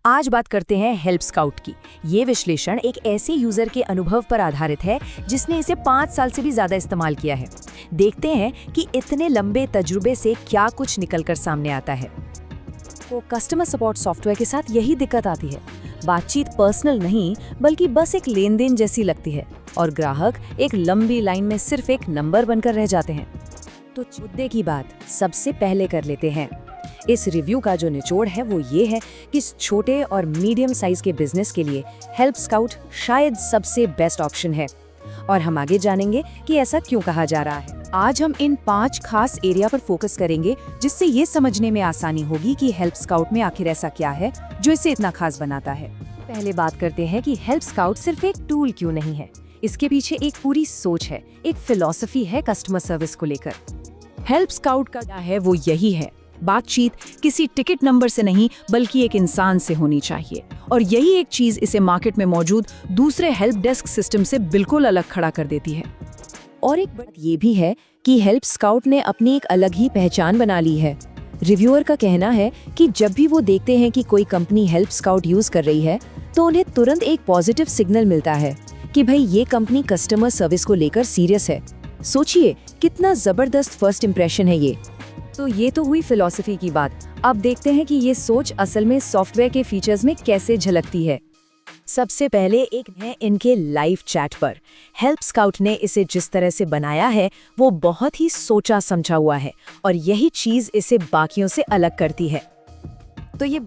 आज बात करते हैं हेल्प स्काउट की। ये विश्लेषण एक ऐसे यूजर के अनुभव पर आधारित है जिसने इसे 5 साल से भी ज्यादा इस्तेमाल किया है। देखते हैं कि इतने लंबे तजुर्बे से क्या कुछ निकलकर सामने आता है। तो कस्टमर सपोर्ट सॉफ्टवेयर के साथ यही दिक्कत आती है। बातचीत पर्सनल नहीं बल्कि बस एक लेन देन जैसी लगती है और ग्राहक एक लंबी लाइन में सिर्फ एक नंबर बनकर रह जाते हैं। तो मुद्दे की बात सबसे पहले कर लेते हैं। इस रिव्यू का जो निचोड़ है वो ये है कि इस छोटे और मीडियम साइज के बिजनेस के लिए हेल्प स्काउट शायद सबसे बेस्ट ऑप्शन है। और हम आगे जानेंगे कि ऐसा क्यों कहा जा रहा है। आज हम इन 5 खास एरिया पर फोकस करेंगे जिससे ये समझने में आसानी होगी कि हेल्प स्काउट में आखिर ऐसा क्या है जो इसे इतना खास बनाता है। पहले बात करते हैं कि हेल्प स्काउट सिर्फ एक टूल क्यों नहीं है। इसके पीछे एक पूरी सोच है, एक फिलॉसफी है कस्टमर सर्विस को लेकर। हेल्प स्काउट का क्या है वो यही है, बातचीत किसी टिकट नंबर से नहीं बल्कि एक इंसान से होनी चाहिए। और यही एक चीज इसे मार्केट में मौजूद दूसरे हेल्प डेस्क सिस्टम से बिल्कुल अलग खड़ा कर देती है। और एक बात ये भी है कि हेल्प स्काउट ने अपनी एक अलग ही पहचान बना ली है। रिव्यूअर का कहना है कि जब भी वो देखते हैं कि कोई कंपनी हेल्प स्काउट यूज कर रही है तो उन्हें तुरंत एक पॉजिटिव सिग्नल मिलता है कि भाई ये कंपनी कस्टमर सर्विस को लेकर सीरियस है। सोचिए कितना जबरदस्त फर्स्ट इंप्रेशन है ये। तो ये तो हुई फिलॉसफी की बात। अब देखते हैं कि ये सोच असल में सॉफ्टवेयर के फीचर्स में कैसे झलकती है। सबसे पहले एक है इनके लाइव चैट पर। हेल्प स्काउट ने इसे जिस तरह से बनाया है वो बहुत ही सोचा समझा हुआ है और यही चीज इसे बाकियों से अलग करती है। तो ये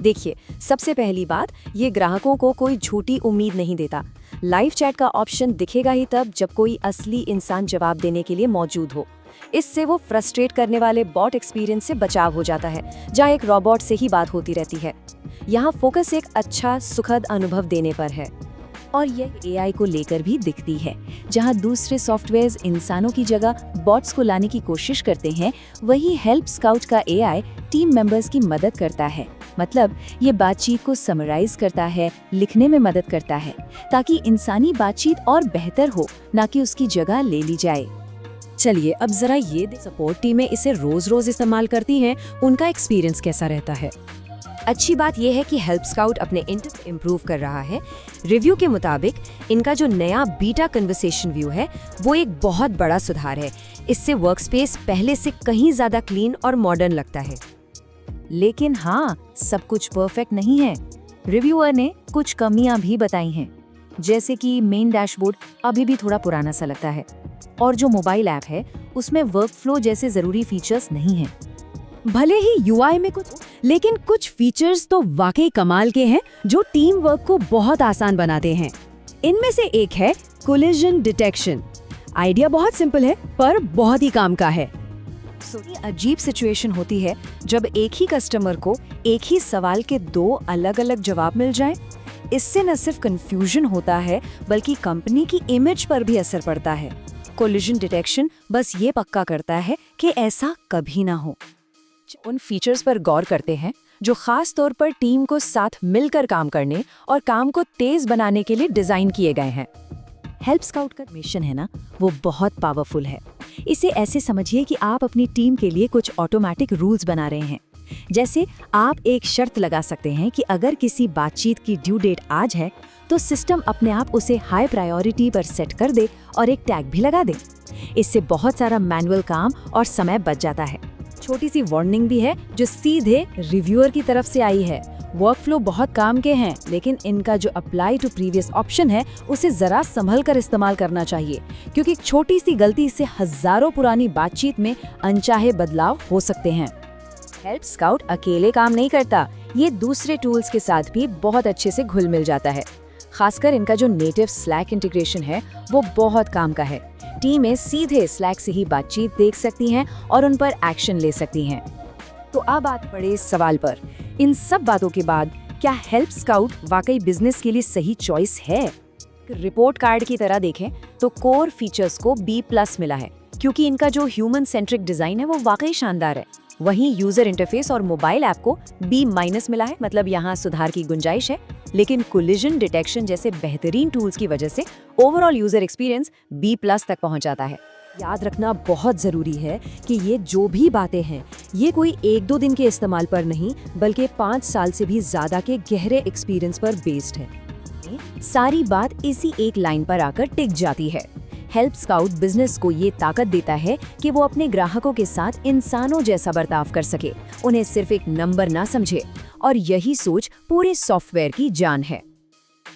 देखिए, सबसे पहली बात, ये ग्राहकों को कोई झूठी उम्मीद नहीं देता। लाइव चैट का ऑप्शन दिखेगा ही तब जब कोई असली इंसान जवाब देने के लिए मौजूद हो। इससे वो फ्रस्ट्रेट करने वाले बॉट एक्सपीरियंस से बचाव हो जाता है जहाँ एक रोबोट से ही बात होती रहती है। यहाँ फोकस एक अच्छा सुखद अनुभव देने पर है। और यह एआई को लेकर भी दिखती है। जहाँ दूसरे सॉफ्टवेयर्स इंसानों की जगह बॉट्स को लाने की कोशिश करते हैं, वही हेल्प स्काउट का एआई टीम मेंबर्स की मदद करता है। मतलब ये बातचीत को समराइज करता है, लिखने में मदद करता है ताकि इंसानी बातचीत और बेहतर हो, ना कि उसकी जगह ले ली जाए। चलिए अब जरा ये सपोर्ट टीमें इसे रोज इस्तेमाल करती हैं, उनका एक्सपीरियंस कैसा रहता है। अच्छी बात यह है कि हेल्प स्काउट अपने इंटर इम्प्रूव कर रहा है। रिव्यू के मुताबिक इनका जो नया बीटा कन्वर्सेशन व्यू है वो एक बहुत बड़ा सुधार है। इससे वर्कस्पेस पहले से कहीं ज्यादा क्लीन और मॉडर्न लगता है। लेकिन हाँ, सब कुछ परफेक्ट नहीं है। रिव्यूअर ने कुछ कमियां भी बताई हैं, जैसे कि मेन डैशबोर्ड अभी भी थोड़ा पुराना सा लगता है और जो मोबाइल ऐप है उसमें वर्कफ्लो जैसे जरूरी फीचर्स नहीं हैं। भले ही यूआई में कुछ, लेकिन कुछ फीचर्स तो वाकई कमाल के हैं जो टीम वर्क को बहुत आसान बनाते हैं। इनमें से एक है कोलिजन डिटेक्शन। आइडिया बहुत सिंपल है पर बहुत ही काम का है। अजीब सिचुएशन होती है जब एक ही कस्टमर को एक ही सवाल के 2 अलग-अलग जवाब मिल जाएं। इससे न सिर्फ कंफ्यूजन होता है बल्कि कंपनी की इमेज पर भी असर पड़ता है। कोलिजन डिटेक्शन बस ये पक्का करता है कि ऐसा कभी ना हो। उन फीचर्स पर गौर करते हैं जो खास तौर पर टीम को साथ मिलकर काम करने और काम को तेज बनाने के लिए डिजाइन किए गए हैं। हेल्प स्काउट का मिशन है ना, वो बहुत पावरफुल है। इसे ऐसे समझिए कि आप अपनी टीम के लिए कुछ ऑटोमेटिक रूल्स बना रहे हैं। जैसे आप एक शर्त लगा सकते हैं कि अगर किसी बातचीत की ड्यू डेट आज है तो सिस्टम अपने आप उसे हाई प्रायोरिटी पर सेट कर दे और एक टैग भी लगा दे। इससे बहुत सारा मैनुअल काम और समय बच जाता है। छोटी सी वार्निंग भी है जो सीधे रिव्यूअर की तरफ से आई है। वर्कफ्लो बहुत काम के हैं, लेकिन इनका जो अप्लाई टू प्रीवियस ऑप्शन है उसे जरा संभल कर इस्तेमाल करना चाहिए, क्योंकि एक छोटी सी गलती से हजारों पुरानी बातचीत में अनचाहे बदलाव हो सकते हैं। हेल्प स्काउट अकेले काम नहीं करता, ये दूसरे टूल्स के साथ भी बहुत अच्छे से घुल मिल जाता है। खासकर इनका जो नेटिव स्लैक इंटीग्रेशन है वो बहुत काम का है। टीमें सीधे स्लैक से ही बातचीत देख सकती हैं और उन पर एक्शन ले सकती हैं। तो अब बात पड़े इस सवाल पर, इन सब बातों के बाद क्या हेल्प स्काउट वाकई बिजनेस के लिए सही चॉइस है? रिपोर्ट कार्ड की तरह देखें तो कोर फीचर्स को B+ मिला है, क्योंकि इनका जो ह्यूमन सेंट्रिक डिजाइन है वो वाकई शानदार है। वहीं यूजर इंटरफेस और मोबाइल ऐप को B- मिला है, मतलब यहाँ सुधार की गुंजाइश है। लेकिन कोलिजन डिटेक्शन जैसे बेहतरीन टूल्स की वजह से ओवरऑल यूजर एक्सपीरियंस B+ तक पहुंच जाता है। याद रखना बहुत ज़रूरी है कि ये जो भी बातें हैं, ये कोई 1-2 दिन के इस्तेमाल पर नहीं, बल्कि 5 साल से भी ज़्यादा के गहरे एक्सपीरियंस पर बेस्ड है। सारी बात इसी एक लाइन पर आकर टिक जाती है। हेल्प स्काउट बिजनेस को ये ताकत देता है कि वो अपने ग्राहकों के साथ इंसानों जैसा बर्ताव कर सके, उन्हें सिर्फ एक नंबर ना समझे, और यही सोच पूरे सॉफ्टवेयर की जान है।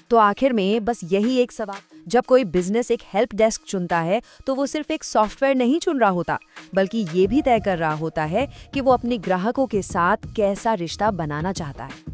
तो आखिर में बस यही एक सवाल, जब कोई बिजनेस एक हेल्प डेस्क चुनता है तो वो सिर्फ एक सॉफ्टवेयर नहीं चुन रहा होता, बल्कि ये भी तय कर रहा होता है कि वो अपने ग्राहकों के साथ कैसा रिश्ता बनाना चाहता है।